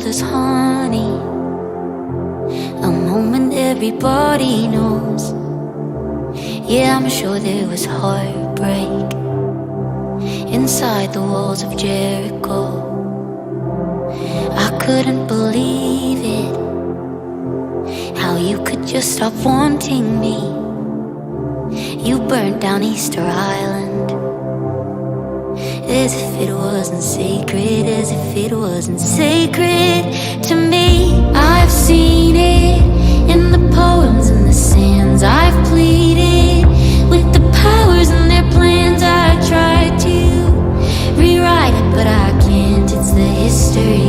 as honey, a moment everybody knows. Yeah, I'm sure there was heartbreak inside the walls of Jericho. I couldn't believe it, how you could just stop wanting me. You burned down Easter Island, as if it wasn't sacred, as if it wasn't sacred to me. I've seen it in the poems and the sands. I've pleaded with the powers and their plans. I tried to rewrite it, but I can't. It's the history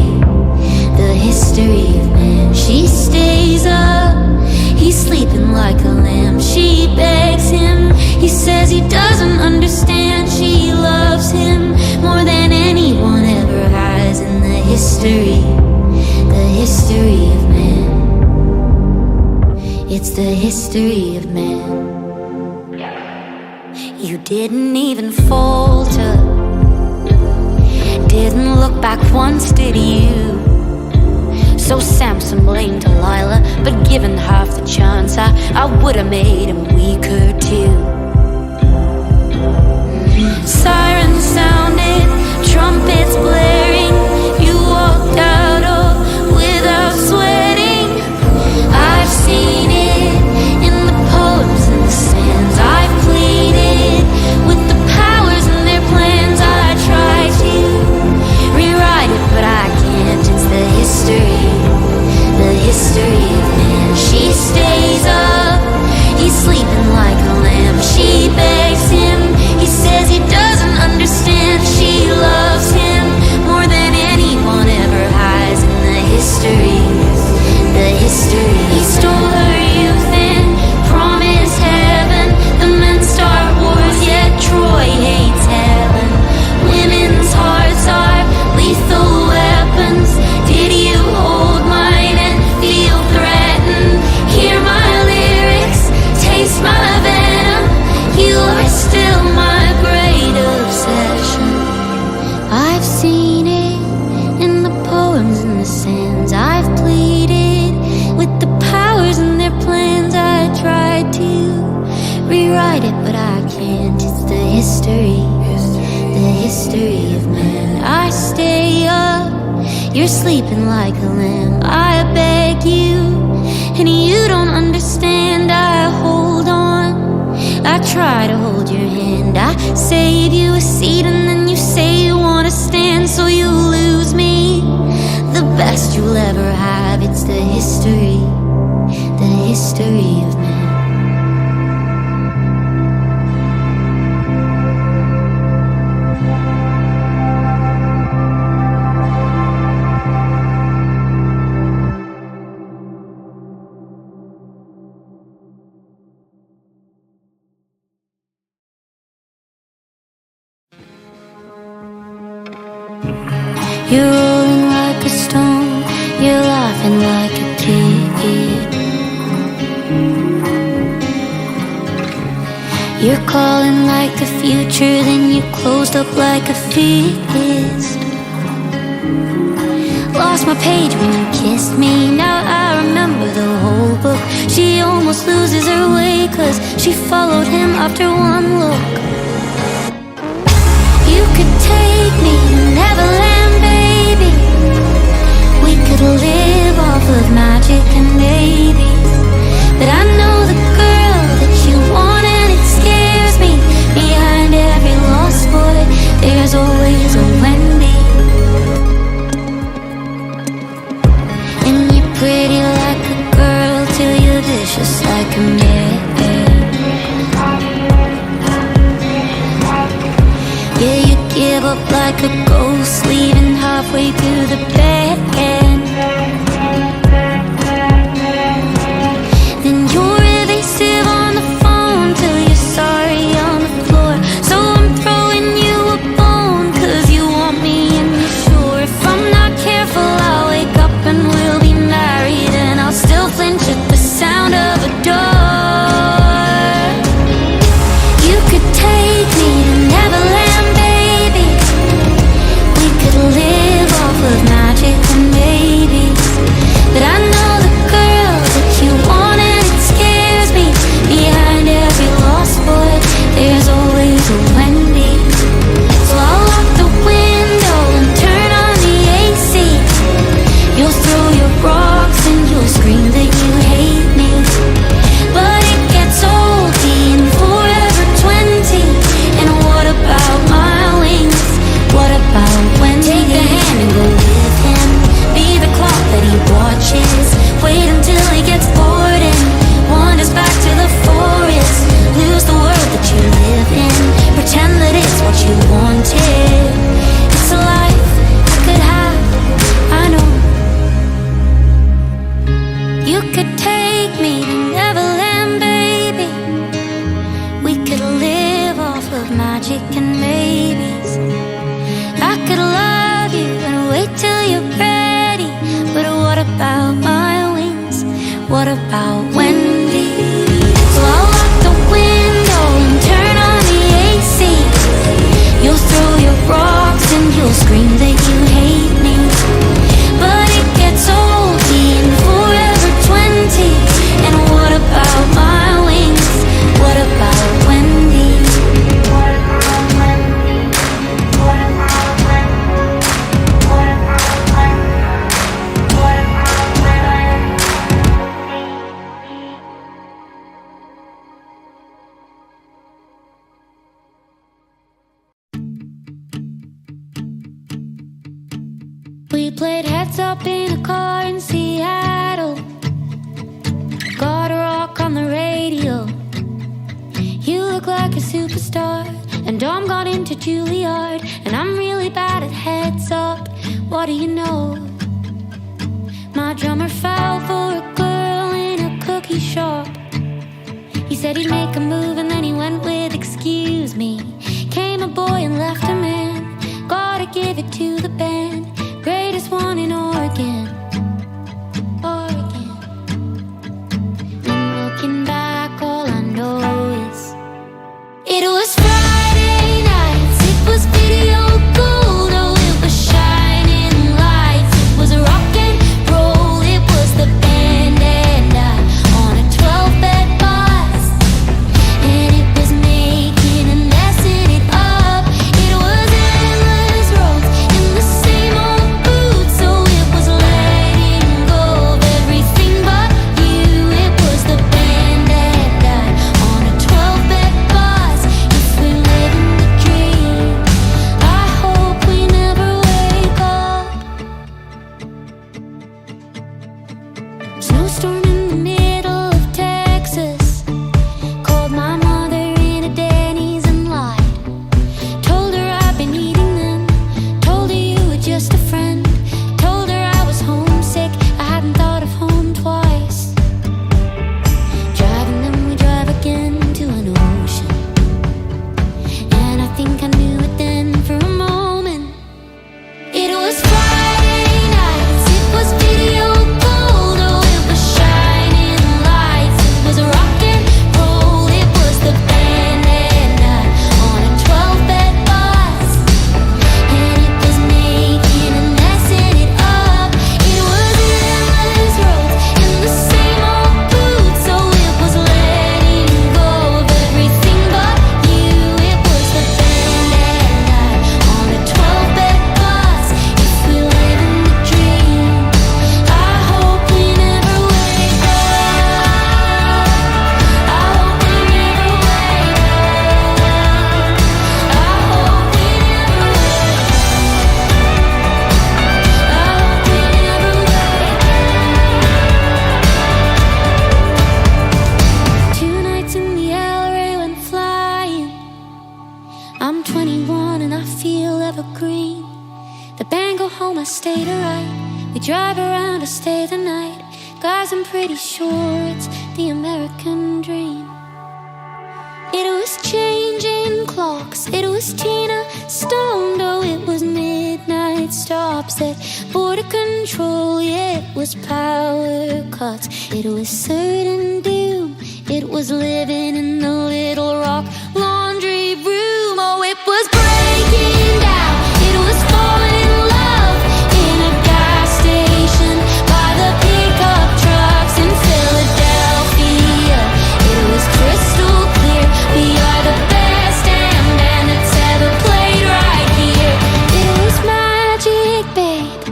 of man. She stays up, he's sleeping like a lamb. She begs him, he says he doesn't understand. She loves him more than anyone ever has. In the history of man. It's the history of man. You didn't even falter, didn't look back once, did you? So Samson blamed Delilah, but given half the chance, I would've made him weaker too. Sirens sounded, trumpets blaring. You walked out of without sweating. I've seen it in the poems and the sands. I've pleaded with the powers and their plans. I tried to rewrite it, but I can't. It's the history of man. She stays up, he's sleeping like a lamb. She begs him, he says he doesn't understand. She loves him more than anyone ever has. In the history. He stole her youth and promised heaven. The men start wars, yet Troy hates heaven. Women's hearts are lethal weapons. Did you hold mine and feel threatened? Hear my lyrics, taste my venom. You are still my great obsession. I've seen it in the poems and the sands. I've pleaded with the powers and their plans. I tried to rewrite it, but I can't. It's the history of man. I stay up, you're sleeping like a lamb. I beg you, and you don't understand. I hold on, I try to hold your hand. I save you a seat and then you say you wanna stand, so you lose me, the best you'll ever have. It's the history of man. You're rolling like a stone, you're laughing like a kid. You're calling like the future, then you closed up like a fist. Lost my page when you kissed me, now I remember the whole book. She almost loses her way, 'cause she followed him after one look. You could take me to Neverland, baby. We could live off of magic and babies. But I know the girl that you want, and it scares me. Behind every lost boy, there's always a Wendy. And you're pretty like a girl till you're vicious like a man. Yeah, you give up like a ghost, leaving halfway through the bed. Then you're evasive on the phone till you're sorry on the floor. So I'm throwing you a bone, 'cause you want me and you're sure. If I'm not careful, I'll wake up and we'll be married, and I'll still flinch at the sound of a door. You could take me to Neverland, baby. We could live off of magic and about my wings? What about Wendy? So I'll lock the window and turn on the AC. You'll throw your rocks and you'll scream that you hate me. But it gets old being forever 20. And what about my wings? What about Wendy? We played heads up in a car in Seattle. Got a rock on the radio. You look like a superstar, and Dom got into Juilliard. And I'm really bad at heads up, what do you know? My drummer fell for a girl in a cookie shop. He said he'd make a move and then he went with excuse me. Came a boy and left a man. Gotta give it to the band. Greatest one in Oregon. Oregon. And looking back, all I know is it was Friday nights, it was video gold. Oh, it was shining lights, it was rock and roll. It was the band and I on a 12-bed bus. And it was making and messing it up. It was endless roads in the same old boots. So it was letting go of everything but you. It was the band and I on a 12-bed bus. If we're living the dream, I hope we never wake up. Snowstorm in the middle of Texas. Called my mother in a Denny's and lied. Told her I'd been eating them. Told her you were just a friend. Told her I was homesick, I hadn't thought of home twice. Driving them, we drive again to an ocean. And I think I knew it then for a moment. It was Friday nights, it was video gold. Oh, it was shining lights, it was rock and roll. It was the band and I on a 12-bed bus. And it was making and messing it up. It was endless roads in the same old boots. So it was letting go of everything but you. It was the band and I on a 12-bed bus. If we live in the dream, I hope we never wake up. I hope we never wake up. I hope we never wake up. I hope we never wake up. 2 nights in the LRA went flying. I'm 21 and I feel evergreen. The band go home, I stay to write. We drive around to stay the night. Guys, I'm pretty sure it's the American dream. It was changing clocks, it was Tina stoned. Oh, it was midnight stops at border control. Yeah, it was power cuts, it was certain doom. It was living in the Little Rock laundry room. Oh, it was breaking down, it was falling in love in a gas station by the pickup trucks in Philadelphia. It was crystal clear, we are the best damn band that's ever played right here. It was magic, babe,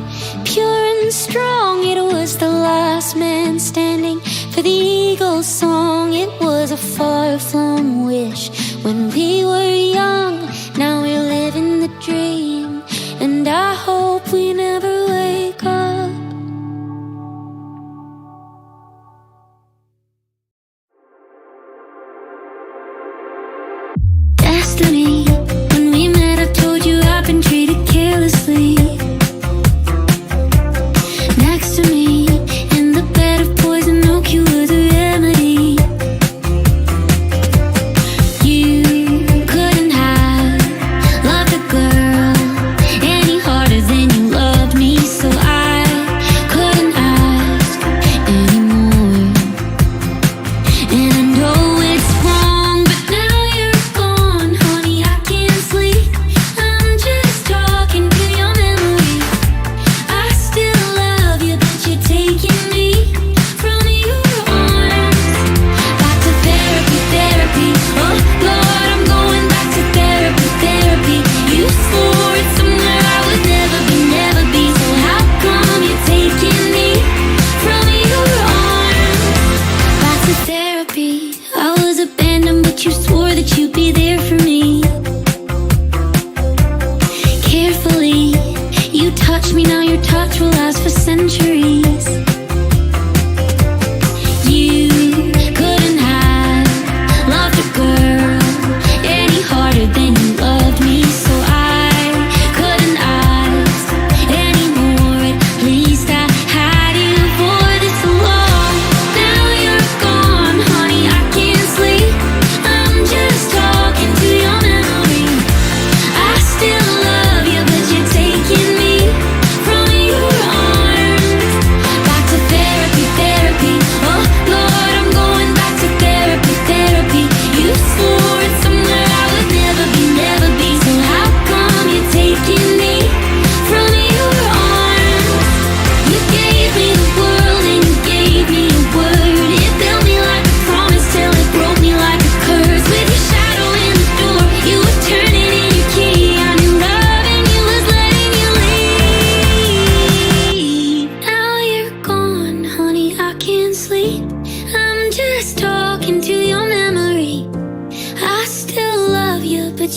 pure and strong. It was the last man standing for the Eagles song. It was a far-flung wish when we were young. Now we're living the dream, and I hope we never wake up. Destiny, when we met, I told you I've been treated carelessly. Next to me, in the bed of poison oak, you were the remedy. You could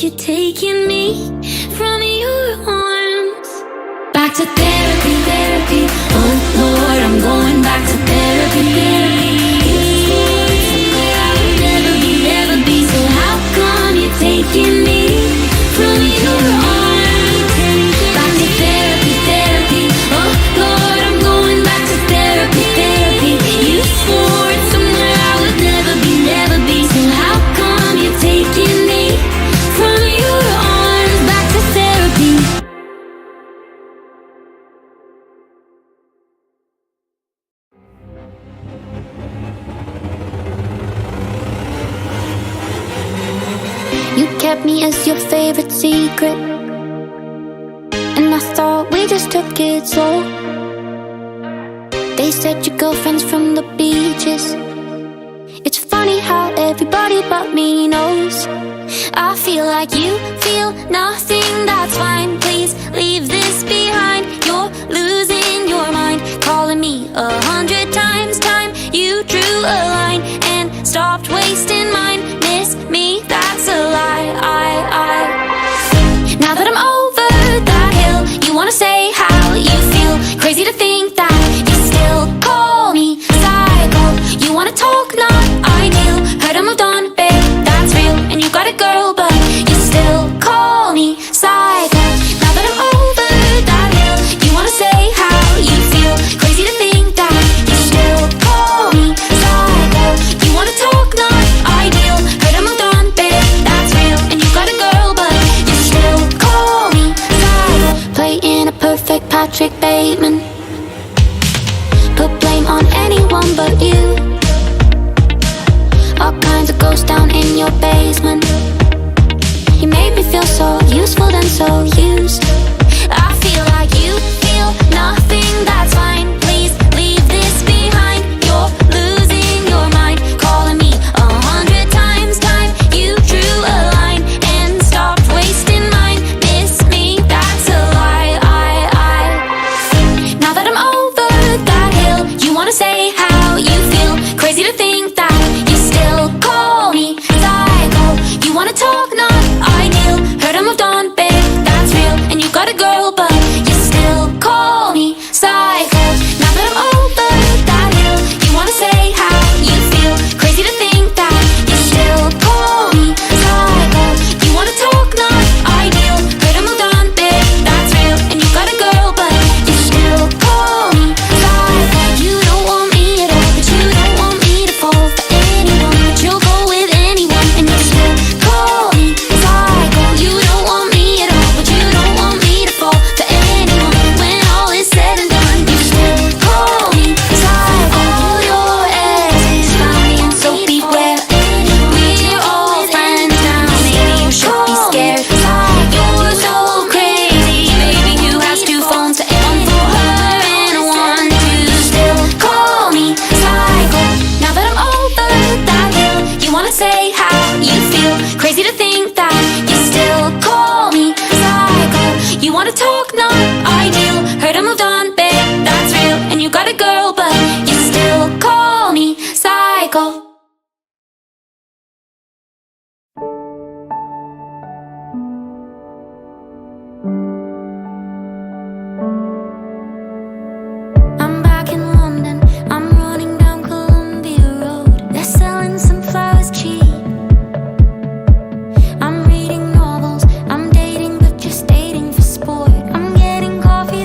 you taking me from your arms? Back to therapy, therapy. Oh Lord, I'm going back to therapy, therapy. Somewhere I will never be, never be. So how come you're taking me from your arms? Back to therapy, therapy. Oh Lord, I'm going back to therapy, therapy. You swore it's somewhere I would never be, never be. So how come you're taking me from your arms? Back to therapy. You kept me as your favorite secret, and I thought we just took it slow. They said your girlfriend's from the beaches. It's funny how everybody but me knows. I feel like you feel nothing, that's fine. Please leave this behind. You're losing your mind, calling me 100 times. Time you drew a line and stopped wasting mine. Miss me, that's a lie. Now that I'm over that hill, you wanna say how you feel. Crazy to think that you still call me psycho. You wanna talk, not ideal. Heard I moved on, babe, that's real. And you got a girl, but you still call me psycho. Now that I'm over that hill, you wanna say how you feel. Crazy to think that you still call me psycho. You wanna talk, not ideal. Heard I moved on, babe, that's real. And you got a girl, but you still call me psycho. Playing a perfect Patrick Bateman. Put blame on anyone but you. All kinds of ghosts down in your basement. You made me feel so useful then so used. I feel like you feel nothing, that's fine. Please leave this behind. You're losing your mind, calling me 100 times. Time you drew a line and stopped wasting mine. Miss me, that's a lie. Now that I'm over that hill, you wanna say how you feel. Crazy to think that you still call me psycho. You wanna talk, not ideal. Heard I moved on, babe, that's real. And you got a girl, but you still call me psycho. Now that I'm over that hill, you wanna say how you feel. Crazy to think that you still call me psycho. You wanna talk, not ideal. Heard I moved on, babe, that's real. And you got a girl, but you still call me psycho. You don't want me at all, but you don't want me to fall for anyone. But you'll go with anyone, and you still call me psycho. You don't want me at all, but you don't want me to fall for anyone. When all is said and done, you still call me psycho. All your exes lying, so beware. We're all friends now, maybe you should be scared. You're so crazy, baby, who has two phones, one for her and one to still call me psycho. Now that I'm over that hill, you wanna say how you feel. Crazy to think that you still call me psycho. You wanna talk, not ideal. Heard I moved on, babe, that's real. And you got a girl, but you still call me psycho. I'm back in London, I'm running down Columbia Road. They're selling some flowers cheap. I'm reading novels, I'm dating but just dating for sport. I'm getting coffee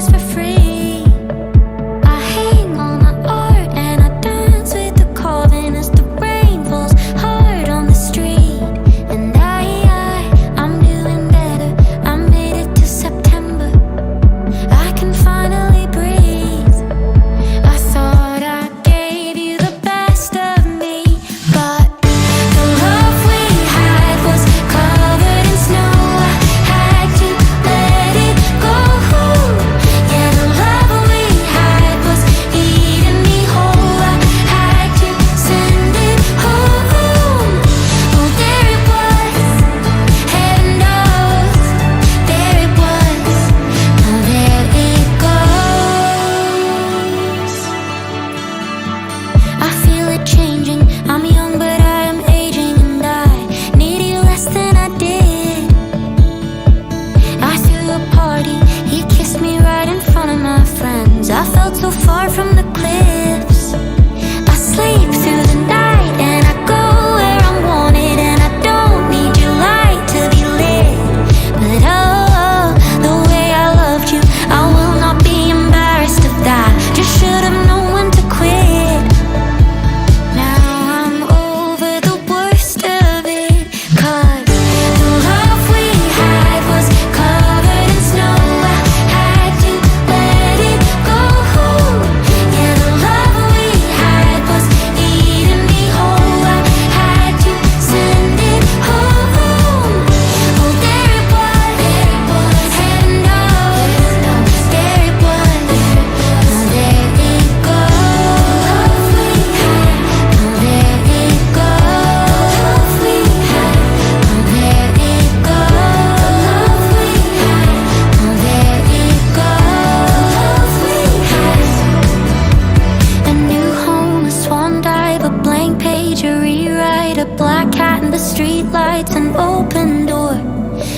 open door,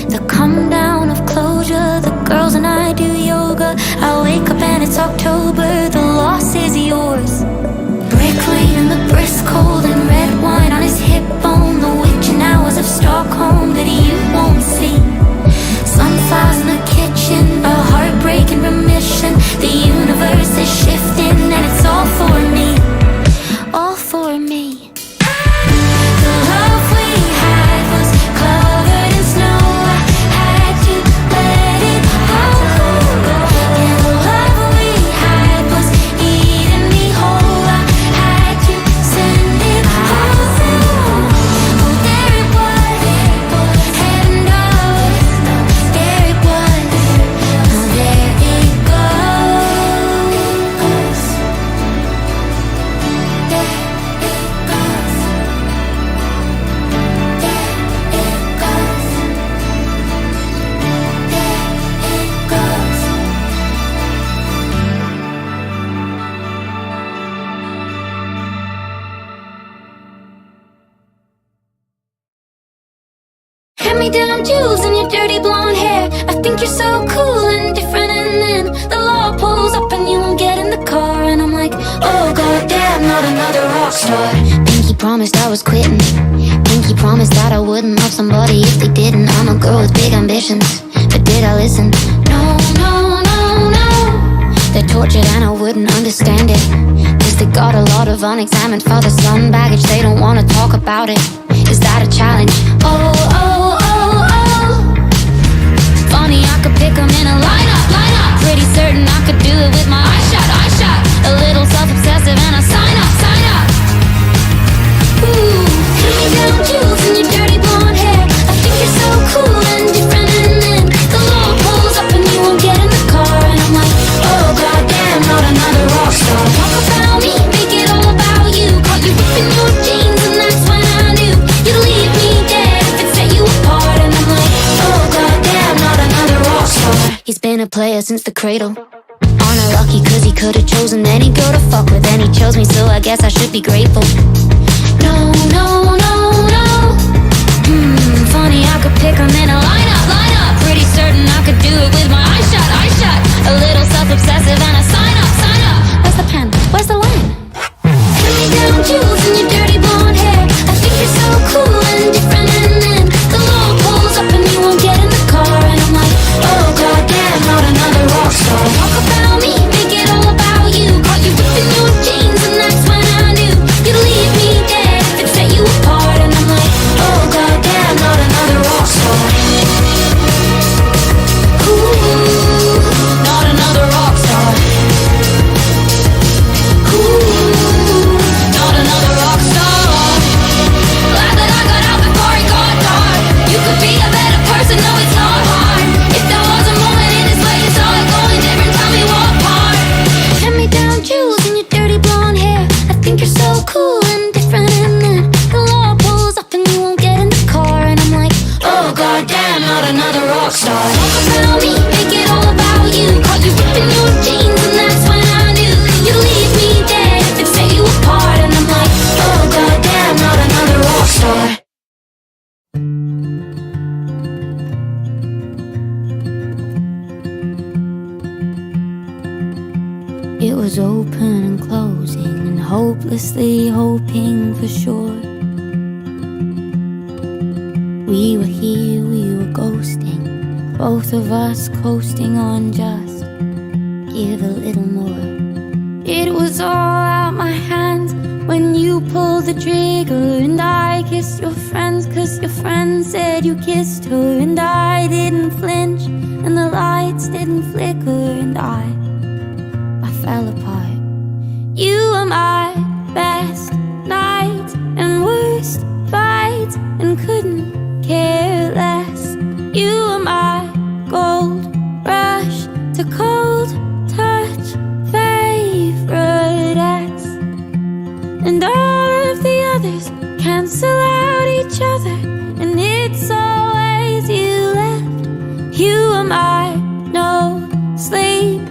the come down of closure. The girls and I do yoga. I wake up and it's October, the loss is yours. Brick lane in the brisk cold and red wine on his hip bone, the witching hours of Stockholm that you won't see. Sunflowers in the kitchen, a heartbreak in remission. The universe is shifting and it's all for me, all for me. The love we had was covered in snow. I had to let it go. And the love we had was eating me whole. I had to send it home. Oh, there it was, heaven knows. There it was, now there it goes. There it goes. Hand-me-down jewels in your dirty blonde hair. I think you're so cool and different, and then the law pulls up and you won't get in the car, and I'm like, oh goddamn, not another rock star. Pinky promised I was quitting. Pinky promised that I wouldn't love somebody if they didn't. I'm a girl with big ambitions, but did I listen? No, no, no, no. They're tortured and I wouldn't understand it, 'cause they got a lot of unexamined father-son baggage. They don't wanna talk about it. Is that a challenge? Oh, oh, oh, oh. Funny, I could pick them in a lineup, lineup. Pretty certain I could do it with my eyes shut, eyes shut. A little self-obsessive and I sign up, sign up. Ooh, hand-me-down jewels in your dirty blonde hair. I think you're so cool and different, and then the law pulls up and you won't get in the car, and I'm like, oh goddamn, not another rock star. Talk about me, make it all about you. Caught you ripping your jeans and that's when I knew you'd leave me dead if it set you apart, and I'm like, oh goddamn, not another rock star. He's been a player since the cradle. Aren't I lucky 'cause he could've chosen any girl to fuck with, and he chose me, so I guess I should be grateful. No, no, no, no. Funny, I could pick him in a lineup, lineup. Pretty certain I could do it with my eyes shut, eyes shut. A little self-obsessive and I sign up, sign up. Where's the pen? Where's the line? Hand-me-down jewels in your dirty blonde hair. I think you're so cool and different, and then the law pulls up and you won't get in the car, and I'm like, oh goddamn, not another rock star. Talk about me, make it all about you. Caught you ripping your jeans and that's when I knew you'd leave me dead if it set you apart, and I'm like, oh goddamn, not another rock star. Ooh, not another rock star. Ooh, not another rock star. Glad that I got out before it got dark. You could be a better person, no, it's not hard. If there was a moment in this way you saw it going different, tell me what part. Hand-me-down jewels in your dirty blonde hair. I think you're so cool and different, and then the law pulls up and you won't get in the car, and I'm like, oh goddamn, not another rock star. Talk about me, make it all about you. Caught you ripping your jeans and that's when I knew you'd leave me dead if it set you apart, and I'm like, oh goddamn, not another rock star. It was open and closing and hopelessly hoping for sure. We were here, we were ghosting, both of us coasting on just give a little more. It was all out my hands when you pulled the trigger, and I kissed your friends 'cause your friends said you kissed her, and I didn't flinch and the lights didn't flicker, and I fell apart. You were my best night and worst fight, and couldn't care less. You were my gold rush to cold touch favorite, and all of the others cancel out each other, and it's always you left. You were my no sleep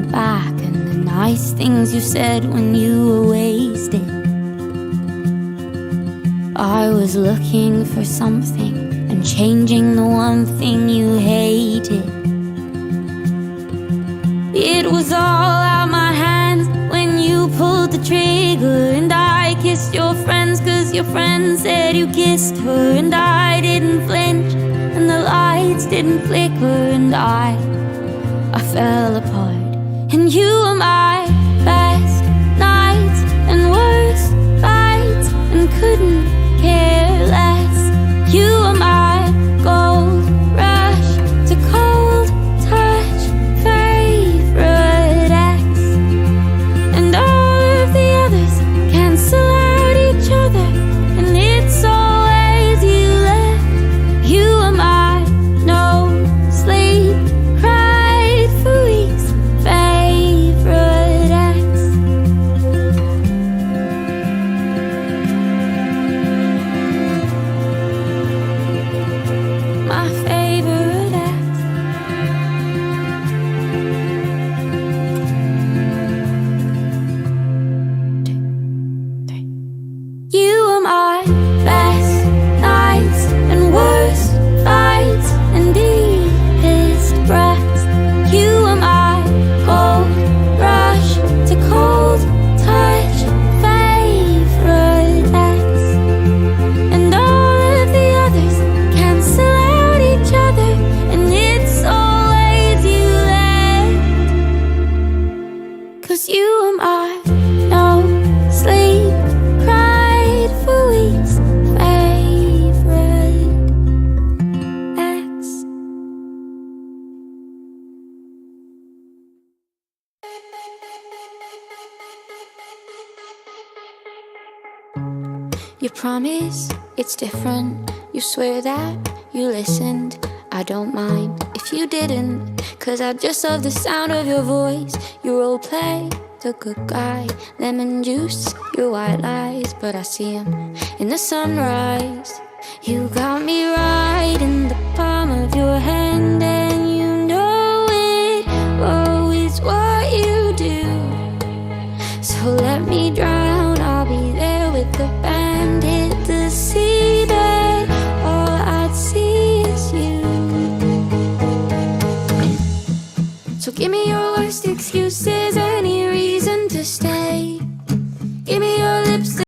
the back and the nice things you said when you were wasted. I was looking for something and changing the one thing you hated. It was all out my hands when you pulled the trigger, and I kissed your friends 'cause your friends said you kissed her. And I didn't flinch and the lights didn't flicker, and I fell apart. And you were my best nights and worst fights, and couldn't care less. You were my gold rush to cold touch favorite ex, and all of the others cancel out each other, and it's always you left. You were my no sleep, cried for weeks favorite ex. My favorite ex. You were my best nights and worst fights and deepest breaths. You were my cold rush to cold touch favorite ex, and all of the others cancel out each other, and it's always you left. 'Cause you were my no sleep, cried for weeks favorite ex. You promise it's different. You swear that you listened. I don't mind if you didn't, 'cause I just love the sound of your voice. You roleplay the good guy, lemon juice, your white lies, but I see 'em in the sunrise. You got me right in the palm of your hand, and you know it. Oh, it's what you do. So let me drown, I'll be there with the band. Hit the seabed, all I'd see is you. So give me your worst excuses, any reason to stay. Give me your lips.